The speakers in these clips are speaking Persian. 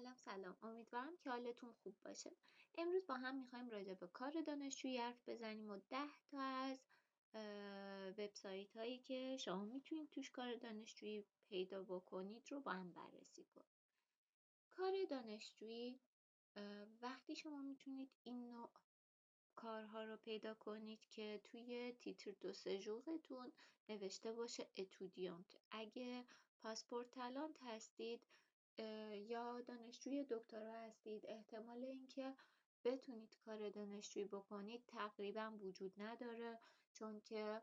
سلام، امیدوارم که حالتون خوب باشه. امروز با هم میخوایم راجع به کار دانشجویی حرف بزنیم و 10 تا از وبسایت هایی که شما میتونید توش کار دانشجویی پیدا بکنید رو با هم بررسی کنیم. کار دانشجویی وقتی شما میتونید این نوع کارها رو پیدا کنید که توی تیتر دو سژورتون نوشته باشه اتودیانت. اگه پاسپورت تالانت هستید یا دانشجوی دکترا هستید، احتمال اینکه بتونید کار دانشجویی بکنید تقریبا وجود نداره، چون که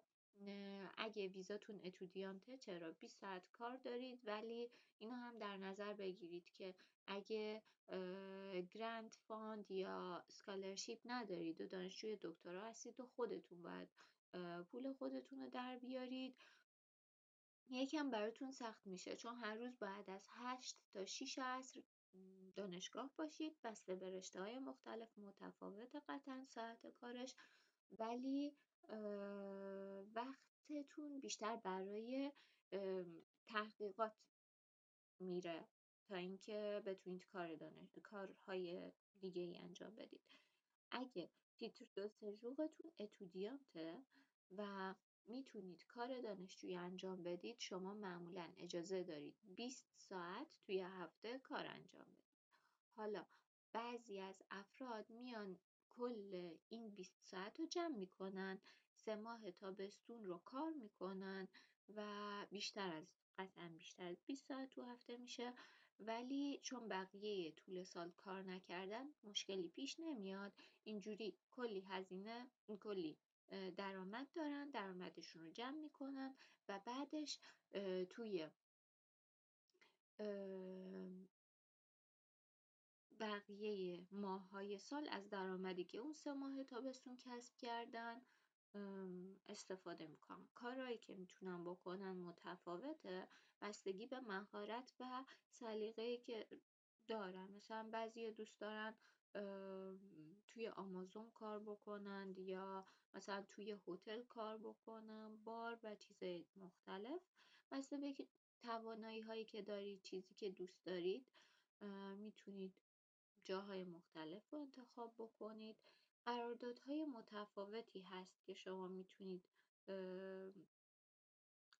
اگه ویزاتون اتودیانته چرا 20 ساعت کار دارید، ولی اینو هم در نظر بگیرید که اگه گرند فاند یا سکالرشیپ ندارید و دانشجوی دکترا هستید و خودتون باید پول خودتون رو در بیارید، یکم براتون سخت میشه، چون هر روز باید از 8 تا 6 عصر دانشگاه باشید. بسته به رشته‌های مختلف متفاوت قطعا ساعت کارش، ولی وقتتون بیشتر برای تحقیقات میره تا اینکه بتونید کارهای دیگه ای انجام بدید. اگه تیتر دو سژورتون اتودیانته و میتونید کار دانشجویی انجام بدید، شما معمولا اجازه دارید 20 ساعت توی هفته کار انجام بدید. حالا بعضی از افراد میان کل این 20 ساعت رو جمع میکنن، 3 ماه تابستون رو کار میکنن و قطعا بیشتر از 20 ساعت تو هفته میشه، ولی چون بقیه طول سال کار نکردن مشکلی پیش نمیاد. اینجوری کلی درآمد دارن، درآمدشون رو جمع میکنن و بعدش توی بقیه ماه‌های سال از درآمدی که اون 3 ماه تابستون کسب کردن استفاده میکنن. کارهایی که میتونن بکنن متفاوته، بستگی به مهارت و سلیقه‌ای که دارن. مثلا بعضی دوست دارن توی آمازون کار بکنن، یا مثلا توی هتل کار بکنن، بار و چیزای مختلف. بسته به توانایی هایی که دارید، چیزی که دوست دارید، میتونید جاهای مختلف رو انتخاب بکنید. قراردادهای متفاوتی هست که شما میتونید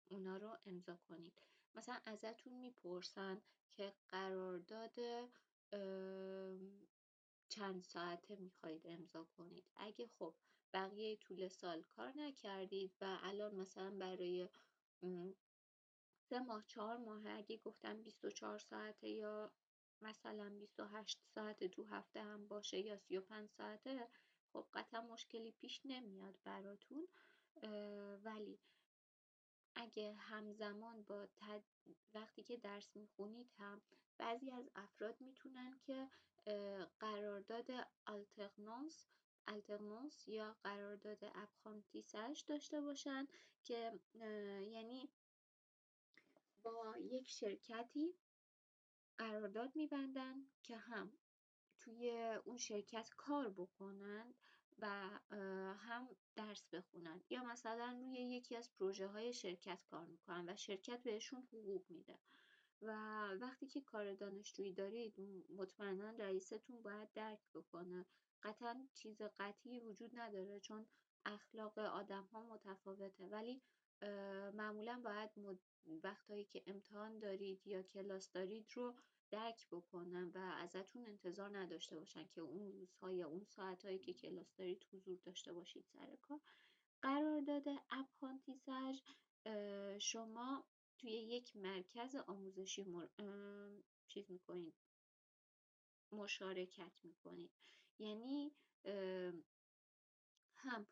اونا رو امضا کنید. مثلا ازتون میپرسن که قرارداد چند ساعته میخواید امضا کنید. اگه خب بقیه طول سال کار نکردید و الان مثلا برای 3 ماه 4 ماه اگه گفتم 24 ساعته یا مثلا 28 ساعت تو هفته هم باشه یا 35 ساعته، خب قطعا مشکلی پیش نمیاد براتون. ولی اگه همزمان با وقتی که درس میخونید هم بعضی از افراد میتونن که قرارداد آلترنانس یا قرارداد اپرانتیساژ داشته باشن، که یعنی با یک شرکتی قرارداد میبندن که هم توی اون شرکت کار بکنن و هم درس بخونن، یا مثلا روی یکی از پروژه های شرکت کار میکنن و شرکت بهشون حقوق میده. و وقتی که کار دانشجویی دارید مطمئنا رئیستون باید درک بکنه. قطعا چیز قطعی وجود نداره، چون اخلاق آدم ها متفاوته، ولی معمولا باید وقتایی که امتحان دارید یا کلاس دارید رو درک بکنن و ازتون انتظار نداشته باشن که اون روزها یا اون ساعتهایی که کلاس دارید حضور داشته باشید سر کار. قرارداد اپرانتیساژ، شما توی یک مرکز آموزشی چیز میکنید، مشارکت میکنید، یعنی هم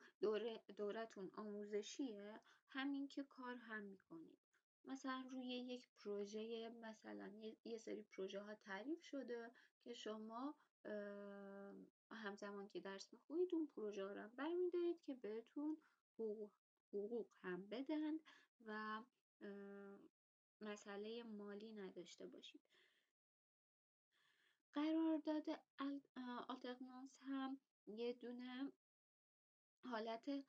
دورتون آموزشیه، همین که کار هم میکنید. مثلا روی یک پروژه، مثلا یه سری پروژه ها تعریف شده که شما همزمان که درس میخونید اون پروژه ها رو برمیدارید که بهتون حقوق هم بدن و مسئله مالی نداشته باشید. قرارداد آلترنانس هم یه دونه حالت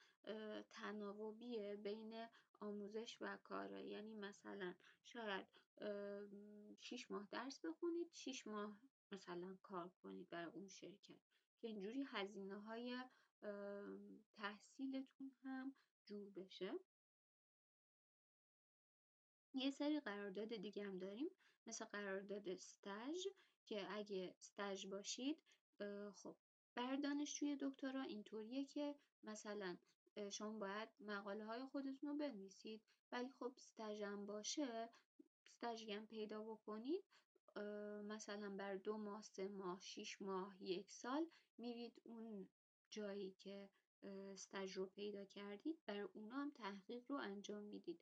تناوبیه بین آموزش و کاره، یعنی مثلا شاید 6 ماه درس بخونید، 6 ماه مثلا کار کنید برای اون شرکت که اینجوری هزینه‌های تحصیلتون هم جور بشه. یه سری قرارداد دیگه هم داریم، مثل قرارداد استاژ که اگه استاژ باشید، خب برای دانشجوی دکترا اینطوریه که مثلا شما باید مقاله های خودتون رو بنویسید، ولی خب استاژ هم باشه، استاژی هم پیدا بکنید، مثلا بر 2 ماه، 3 ماه، 6 ماه، 1 سال میرید اون جایی که استاژ رو پیدا کردید، برای اونا هم تحقیق رو انجام میدید.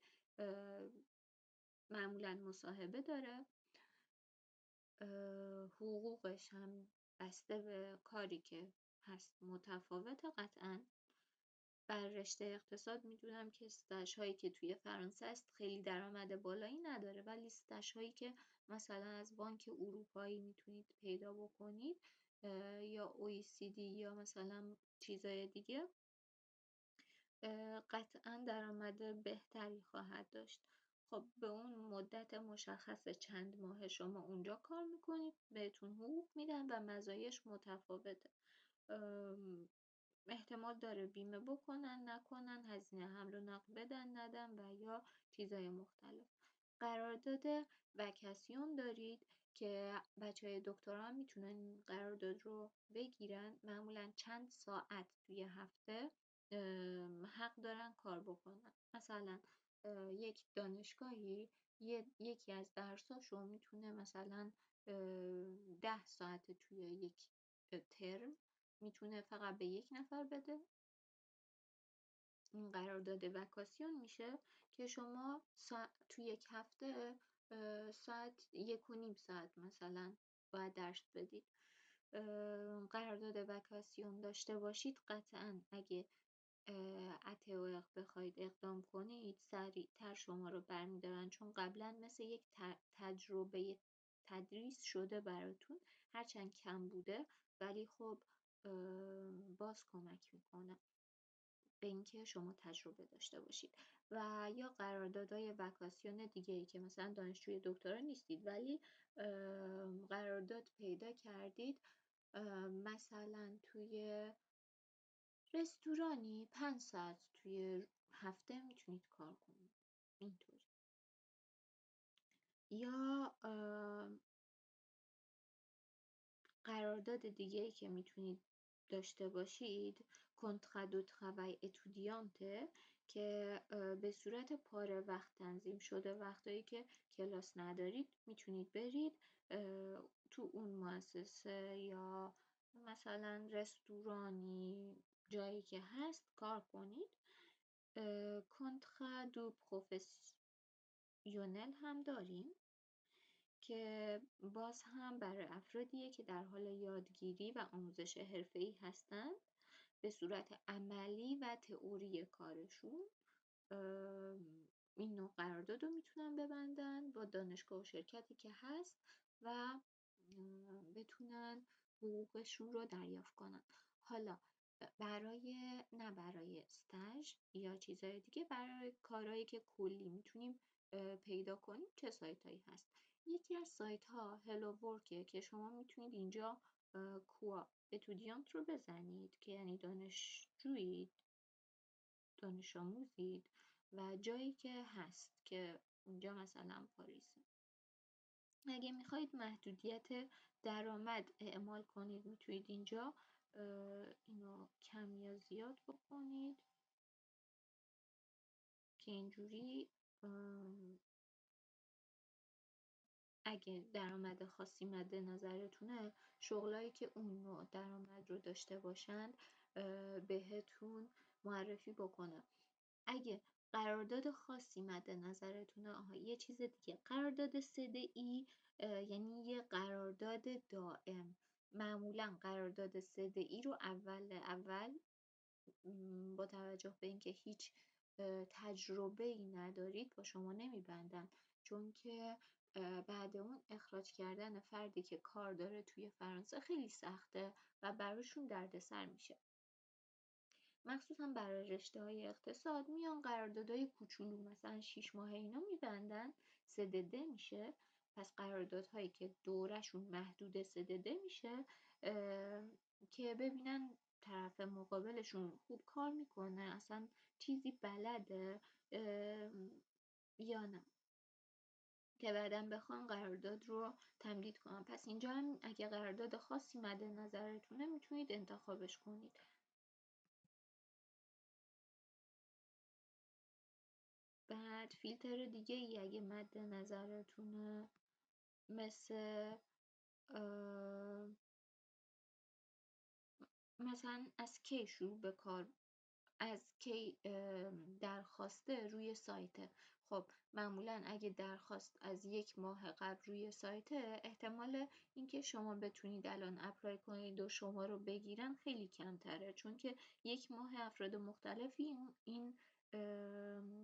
معمولا مصاحبه داره، حقوقش هم بسته به کاری که هست متفاوته. قطعا بر رشته اقتصاد میدونم که استاژ هایی که توی فرانسه است خیلی درآمد بالایی نداره، ولی استاژ هایی که مثلا از بانک اروپایی میتونید پیدا بکنید یا OECD یا مثلا چیزای دیگه، قطعا درآمد بهتری خواهد داشت. خب به اون مدت مشخص چند ماه شما اونجا کار میکنید، بهتون حقوق میدن و مزایاش متفاوته. احتمال داره بیمه بکنن نکنن، هزینه حمل و نقل بدن ندن و یا چیزای مختلف. قرارداد وکاسیون دارید که بچهای دکترا هم میتونن این قرارداد رو بگیرن، معمولا چند ساعت توی هفته حق دارن کار بکنن. مثلا یک دانشگاهی یکی از درساشو میتونه مثلا 10 ساعت توی یک ترم میتونه فقط به یک نفر بده. این قرارداد وکاسیون میشه که شما تو یک هفته ساعت 1.5 ساعت مثلا باید درس بدید. قرارداد وکاسیون داشته باشید، قطعا اگه اتئوق بخواید اقدام کنید سریعتر شما رو برمیدارن، چون قبلا مثل یک تجربه تدریس شده براتون، هرچند کم بوده ولی خب باز کمک میکنه به اینکه شما تجربه داشته باشید. و یا قراردادهای وکاسیون دیگه ای که مثلا دانشجوی دکترا نیستید ولی قرارداد پیدا کردید، مثلا توی رستورانی 5 ساعت توی هفته میتونید کار کنید اینطوری. یا قرارداد دیگه‌ای که میتونید داشته باشید کنترا دو ترافای اتودیانته که به صورت پاره وقت تنظیم شده، وقتایی که کلاس ندارید میتونید برید تو اون مؤسسه یا مثلا رستورانی جایی که هست کار کنید. کنترا دو پروفسیونل هم داریم که باز هم برای افرادیه که در حال یادگیری و آموزش حرفه‌ای هستند، به صورت عملی و تئوری کارشون این نوع قرارداد رو میتونن ببندن با دانشگاه و شرکتی که هست و بتونن حقوقشون رو دریافت کنن. حالا نه برای استاژ یا چیزهای دیگه، برای کارهایی که کلی میتونیم پیدا کنیم، چه سایت هایی هست؟ یکی از سایت ها هلو ورکه که شما میتونید اینجا کوا اتودیانت رو بزنید که یعنی دانشجویید، دانش آموزید و جایی که هست که اینجا مثلا پاریسه. اگه میخواید محدودیت درآمد اعمال کنید میتونید اینجا اینو کم یا زیاد بکنید که اینجوری اگه درآمد خاصی مد نظرتونه، شغلایی که اون نوع درآمد رو داشته باشند بهتون معرفی بکنه. اگه قرارداد خاصی مد نظرتونه، یه چیز دیگه، قرارداد CDI یعنی یه قرارداد دائم. معمولا قرارداد CDI رو اول با توجه به اینکه هیچ تجربه‌ای ندارید با شما نمیبندن، چون که بعد اون اخراج کردن فردی که کار داره توی فرانسه خیلی سخته و براشون دردسر میشه. مخصوصا برای رشته‌های اقتصاد میان قراردادهای کوچولو مثلا 6 ماهه اینا میبندن، CDD میشه پس قراردادهایی که دورهشون محدود سدده میشه که ببینن طرف مقابلشون خوب کار میکنه، اصلا چیزی بلده یا نه، که بعداً بخوان قرارداد رو تمدید کنن. پس اینجا هم اگه قرارداد خاصی مد نظرتونه میتونید انتخابش کنید. بعد فیلتر دیگه ای اگه مد نظرتونه مثل مثلا از کی شروع به کار، از کی درخواسته روی سایته. خب معمولا اگه درخواست از 1 ماه قبل روی سایته، احتمال اینکه شما بتونید الان اپلای کنید و شما رو بگیرن خیلی کمتره، چون که 1 ماه افراد مختلفی این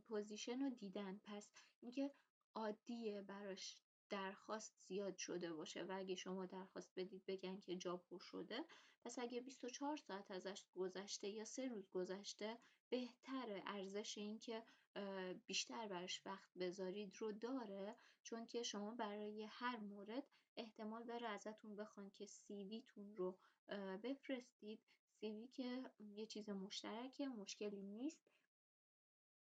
پوزیشن رو دیدن. پس اینکه عادیه براش درخواست زیاد شده باشه و اگه شما درخواست بدید بگن که جا پر شده، پس اگه 24 ساعت ازش گذشته یا 3 روز گذشته، بهتره. ارزش این که بیشتر براش وقت بذارید رو داره، چون که شما برای هر مورد احتمال داره ازتون بخوان که CV تون رو بفرستید. CV که یه چیز مشترکه، مشکلی نیست،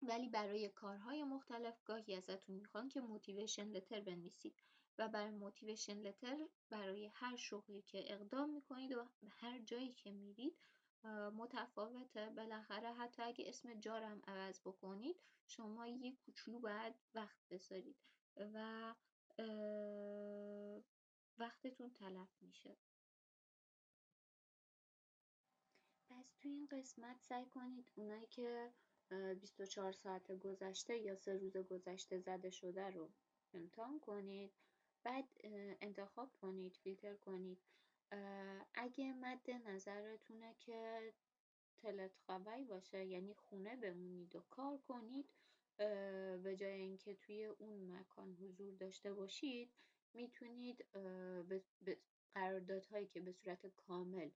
ولی برای کارهای مختلف گاهی ازتون میخوان که موتیویشن لتر بنویسید و برای موتیویشن لتر برای هر شغلی که اقدام میکنید و هر جایی که میرید متفاوته. بالاخره حتی اگه اسم جارم عوض بکنید، شما یه کوچولو باید وقت بذارید و وقتتون تلف میشه. پس تو این قسمت سعی کنید اونایی که 24 ساعت گذشته یا 3 روز گذشته زده شده رو امتحان کنید، بعد انتخاب کنید، فیلتر کنید. اگه مد نظرتونه که تلتخوابی باشه، یعنی خونه بمونید و کار کنید به جای اینکه توی اون مکان حضور داشته باشید، میتونید قراردادهایی که به صورت کامل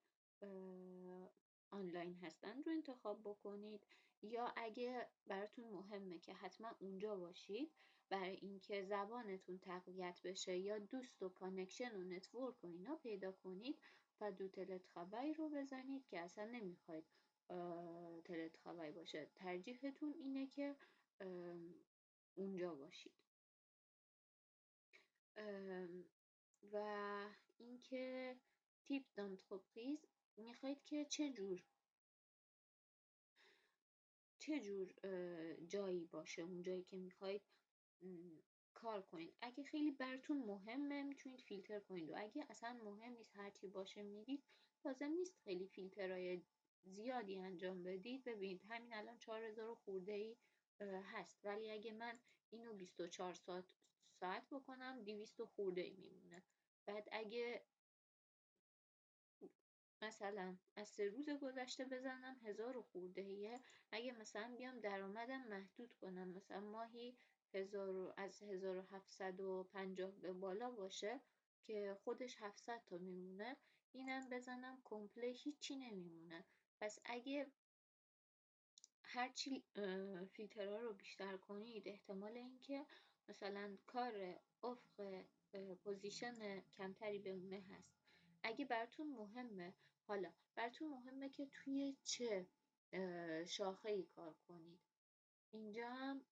آنلاین هستن رو انتخاب بکنید. یا اگه براتون مهمه که حتما اونجا باشید برای اینکه زبانتون تقویت بشه یا دوست و کانکشن و نتورک و اینا پیدا کنید، و دو تلتخوابی رو بزنید که اصلا نمیخواید تلتخوابی باشه، ترجیحتون اینه که اونجا باشید. و اینکه تیپ دانترپریز میخواید که چه جور جایی باشه اون جایی که میخواید کار کنید. اگه خیلی براتون مهمه میتونید فیلتر کنید، و اگه اصلا مهم نیست هرچی باشه میرید، لازم نیست خیلی فیلترهای زیادی انجام بدید. ببینید همین الان 4000 خورده ای هست، ولی اگه من اینو 24 ساعت بکنم 200 خورده ای میمونه. بعد اگه مثلا از 3 روز گذشته بزنم 1000 خورده ایه، اگه مثلا بیام درآمدم محدود کنم، مثلا ماهی از 1750 به بالا باشه که خودش 700 تا میمونه، اینم بزنم کمپله هیچی نمیمونه. پس اگه هرچی فیلترها رو بیشتر کنید، احتمال اینکه مثلا کار افق پوزیشن کمتری بمونه هست. اگه براتون مهمه، حالا براتون مهمه که توی چه شاخه‌ای کار کنید، اینجا هم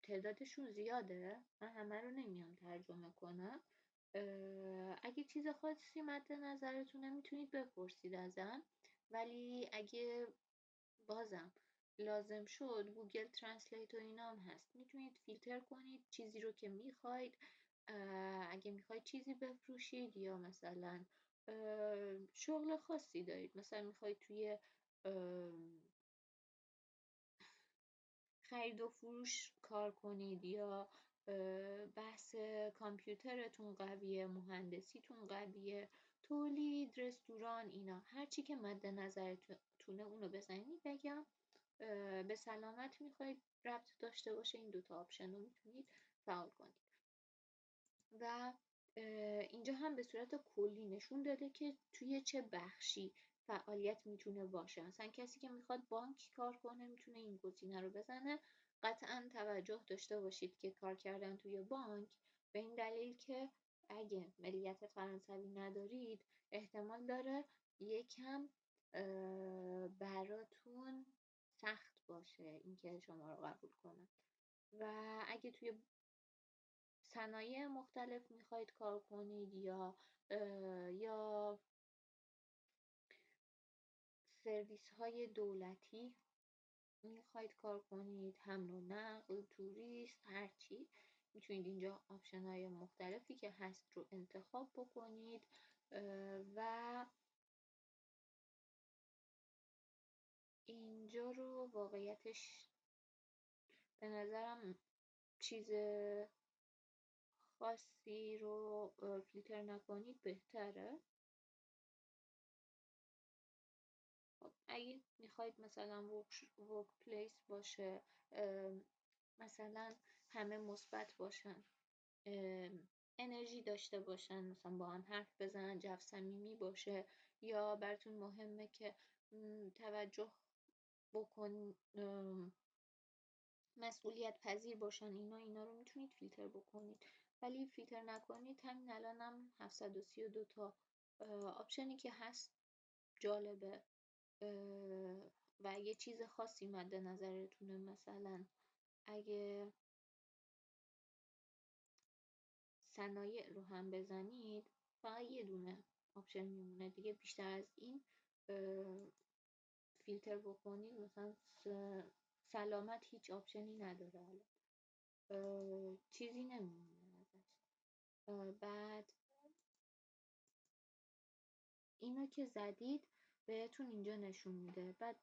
تعدادشون زیاده، من همه رو نمیام ترجمه کنم. اگه چیز خاصی مد نظرتونه میتونید بپرسید ازم، ولی اگه بازم لازم شد گوگل ترنسلیت و اینا هم هست، میتونید فیلتر کنید چیزی رو که میخواید. اگه میخواید چیزی بفروشید یا مثلا شغل خاصی دارید، مثلا میخواید توی خرید و فروش کار کنید یا بحث کامپیوترتون قویه، مهندسیتون قویه، تولید، رستوران، اینا هرچی که مد نظرتونه اونو بزنید. بگم به سلامت میخواید ربط داشته باشه، این دوتا آپشن رو میتونید فعال کنید. و اینجا هم به صورت کلی نشون داده که توی چه بخشی فعالیت میتونه باشه. مثلا کسی که میخواد بانک کار کنه میتونه این گزینه رو بزنه. قطعا توجه داشته باشید که کار کردن توی بانک به این دلیل که اگه ملیت فرانسوی ندارید احتمال داره یکم براتون سخت باشه اینکه شما رو قبول کنن. و اگه توی صنایع مختلف میخواید کار کنید یا سرویس های دولتی میخواید کار کنید، حمل و نقل، توریست، هرچی، میتونید اینجا آپشن های مختلفی که هست رو انتخاب بکنید و اینجا رو واقعیتش به نظرم چیز خاصی رو فیلتر نکنید بهتره. خب اگه میخواید مثلا ورک پلیس باشه، مثلا همه مثبت باشن، انرژی داشته باشن، مثلا با هم حرف بزنن، جو صمیمی باشه، یا براتون مهمه که توجه بکن، مسئولیت پذیر باشن، اینا رو میتونید فیلتر بکنید. ولی فیلتر نکنید، همین الانم 732 تا آپشنی که هست جالبه. و اگه چیز خاصی مد نظرتونه، مثلا اگه صنایع رو هم بزنید فقط یه دونه آپشن میمونه دیگه، بیشتر از این فیلتر بکنید مثلا سلامت هیچ آپشنی نداره، حالا چیزی نمیمونه ازش. بعد اینو که زدید بهتون اینجا نشون میده. بعد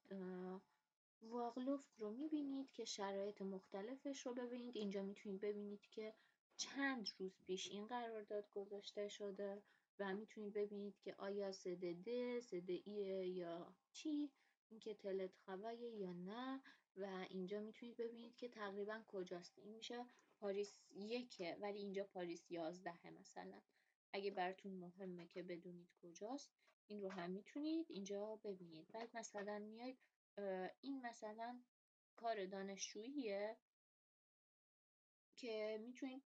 واغلوفت رو میبینید که شرایط مختلفش رو ببینید. اینجا میتونید ببینید که چند روز پیش این قرارداد گذاشته شده و میتونید ببینید که آیا سدده ایه یا چی، اینکه تلت خواه یا نه. و اینجا میتونید ببینید که تقریبا کجاست. این میشه پاریس 1 ولی اینجا پاریس 11 مثلا. اگه براتون مهمه که بدونید کجاست، این رو هم میتونید اینجا ببینید. بعد مثلا میاید این مثلا کار دانشجوییه که میتونید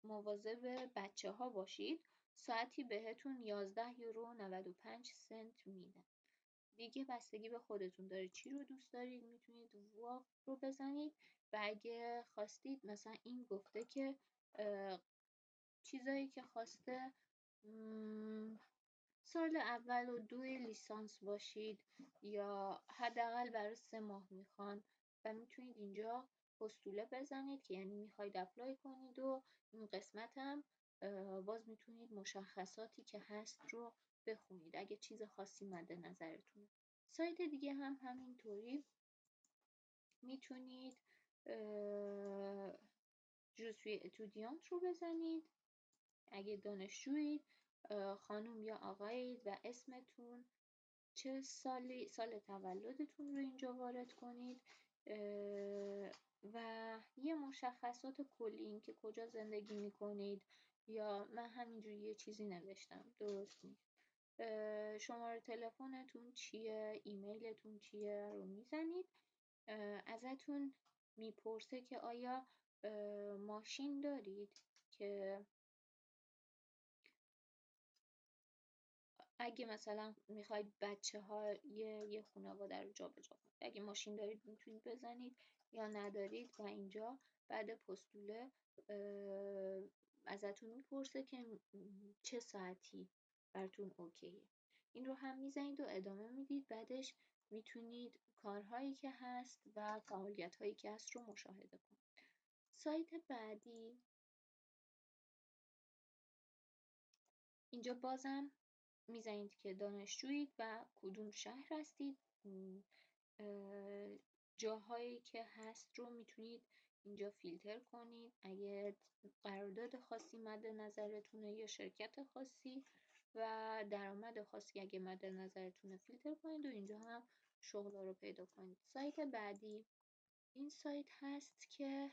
مواظب بچه ها باشید. ساعتی بهتون 11 یورو و 95 سنت میدن. دیگه بستگی به خودتون داره چی رو دوست دارید. میتونید واق رو بزنید و اگه خواستید مثلا این گفته که چیزایی که خواسته سال اول و 2 لیسانس باشید یا حداقل برای 3 ماه میخوان و میتونید اینجا پستوله بزنید که یعنی میخواید اپلای کنید. و این قسمت هم باز میتونید مشخصاتی که هست رو بخونید اگه چیز خاصی مد نظرتونه. سایت دیگه هم همینطوری میتونید جزوی اتودیانت رو بزنید اگه دانشجویید، خانم یا آقایید و اسمتون، چه سال تولدتون رو اینجا وارد کنید و یه مشخصات کلی، این که کجا زندگی میکنید، یا من همینجوری یه چیزی نوشتم درست نیست، شماره تلفنتون چیه، ایمیلتون چیه رو میزنید. ازتون میپرسه که آیا ماشین دارید، که اگه مثلا میخواید بچه ها یه خانواده رو جابجا کنید، اگه ماشین دارید میتونید بزنید، یا ندارید و اینجا بعد پستوله ازتون میپرسه که چه ساعتی براتون اوکیه. این رو هم میزنید و ادامه میدید. بعدش میتونید کارهایی که هست و فعالیت هایی که هست رو مشاهده کنید. سایت بعدی، اینجا بازم میزنید که دانشجویید و کدوم شهر هستید. جاهایی که هست رو میتونید اینجا فیلتر کنید اگه قرارداد خاصی مد نظرتونه یا شرکت خاصی، و درآمد خاصی اگه مد نظرتونه فیلتر کنید و اینجا هم شغل رو پیدا کنید. سایت بعدی این سایت هست که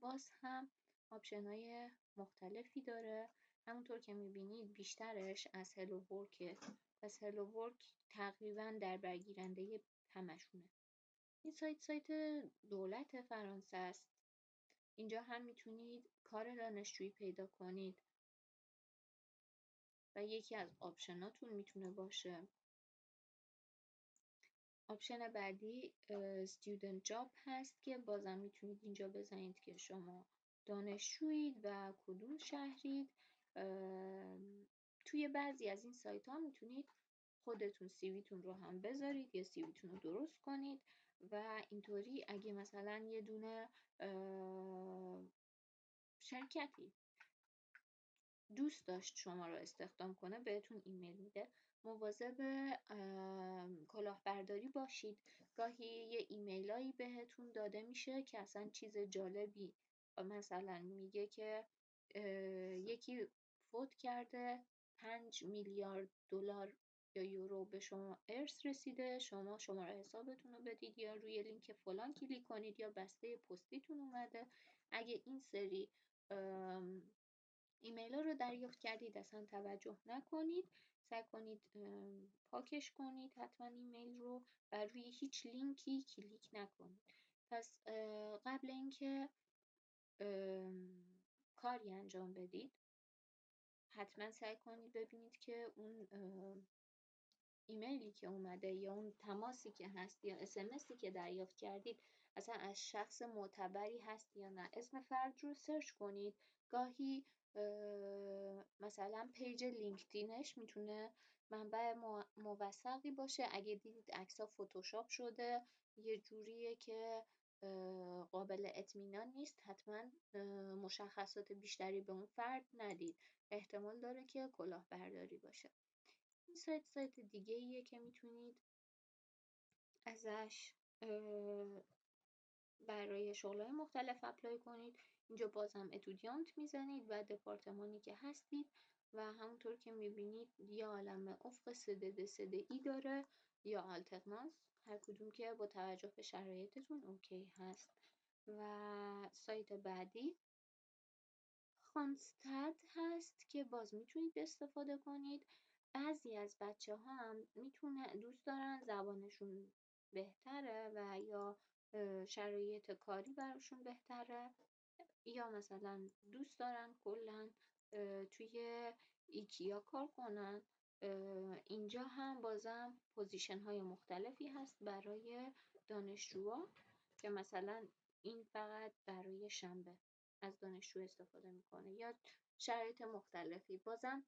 باز هم آپشن های مختلفی داره. همونطور که میبینید بیشترش از هلو ورکه. پس هلو ورک تقریبا در برگیرنده همشونه. این سایت دولت فرانسه است. اینجا هم میتونید کار دانشجویی پیدا کنید و یکی از آپشناتون میتونه باشه. آپشن بعدی student job هست که بازم میتونید اینجا بزنید که شما دانشجویید و کدوم شهرید. توی بعضی از این سایت ها میتونید خودتون سیویتون رو هم بذارید یا سیویتون رو درست کنید و اینطوری اگه مثلا یه دونه شرکتی دوست داشت شما رو استخدام کنه بهتون ایمیل میده. مواظب کلاهبرداری باشید. گاهی یه ایمیلایی بهتون داده میشه که اصلا چیز جالبی مثلا میگه که یکی فوت کرده 5 میلیارد دلار یا یورو به شما ارث رسیده، شما شماره حسابتون رو بدید یا روی لینک فلان کلیک کنید یا بسته پستیتون اومده. اگه این سری ایمیل ها رو دریافت کردید اصلا توجه نکنید، سعی کنید پاکش کنید حتما ایمیل رو و روی هیچ لینکی کلیک نکنید. پس قبل اینکه کاری انجام بدید حتما سعی کنید ببینید که اون ایمیلی که اومده یا اون تماسی که هست یا اسمسی که دریافت کردید اصلا از شخص معتبری هست یا نه. اسم فرد رو سرچ کنید. گاهی مثلا پیج لینکدینش میتونه منبع موثقی باشه. اگه دیدید عکس‌ها فتوشاپ شده یه جوریه که قابل اطمینان نیست، حتما مشخصات بیشتری به اون فرد ندید، احتمال داره که کلاهبرداری باشه. این سایت دیگه ایه که میتونید ازش برای شغل‌های مختلف اپلای کنید. اینجا بازم اتودیانت میزنید و دپارتمانی که هستید و همونطور که میبینید یا عالم افق سدد ای داره یا آلترنانس، هر کدوم که با توجه به شرایطتون اوکی هست. و سایت بعدی خانستد هست که باز میتونید استفاده کنید. بعضی از بچه‌ها هم دوست دارن زبانشون بهتره و یا شرایط کاری براشون بهتره یا مثلا دوست دارن کلا توی ایکیا کار کنن. اینجا هم بازم پوزیشن های مختلفی هست برای دانشجوها که مثلا این فقط برای شنبه از دانشجو استفاده میکنه یا شرایط مختلفی. بازم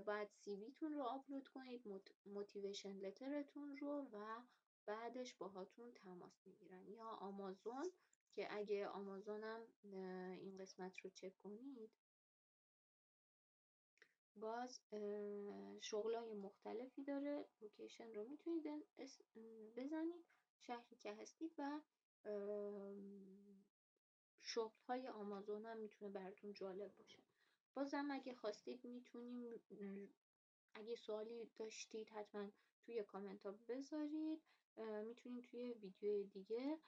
باید سیویتون رو آپلود کنید، موتیویشن لترتون رو و بعدش باهاتون تماس میگیرن. یا آمازون که اگه آمازون هم این قسمت رو چک کنید باز شغلای مختلفی داره. لوکیشن رو میتونید بزنید شهری که هستید و شغل‌های آمازون هم میتونه براتون جالب باشه. بازم اگه خواستید میتونیم، اگه سوالی داشتید حتما توی کامنت ها بذارید، میتونیم توی ویدیو دیگه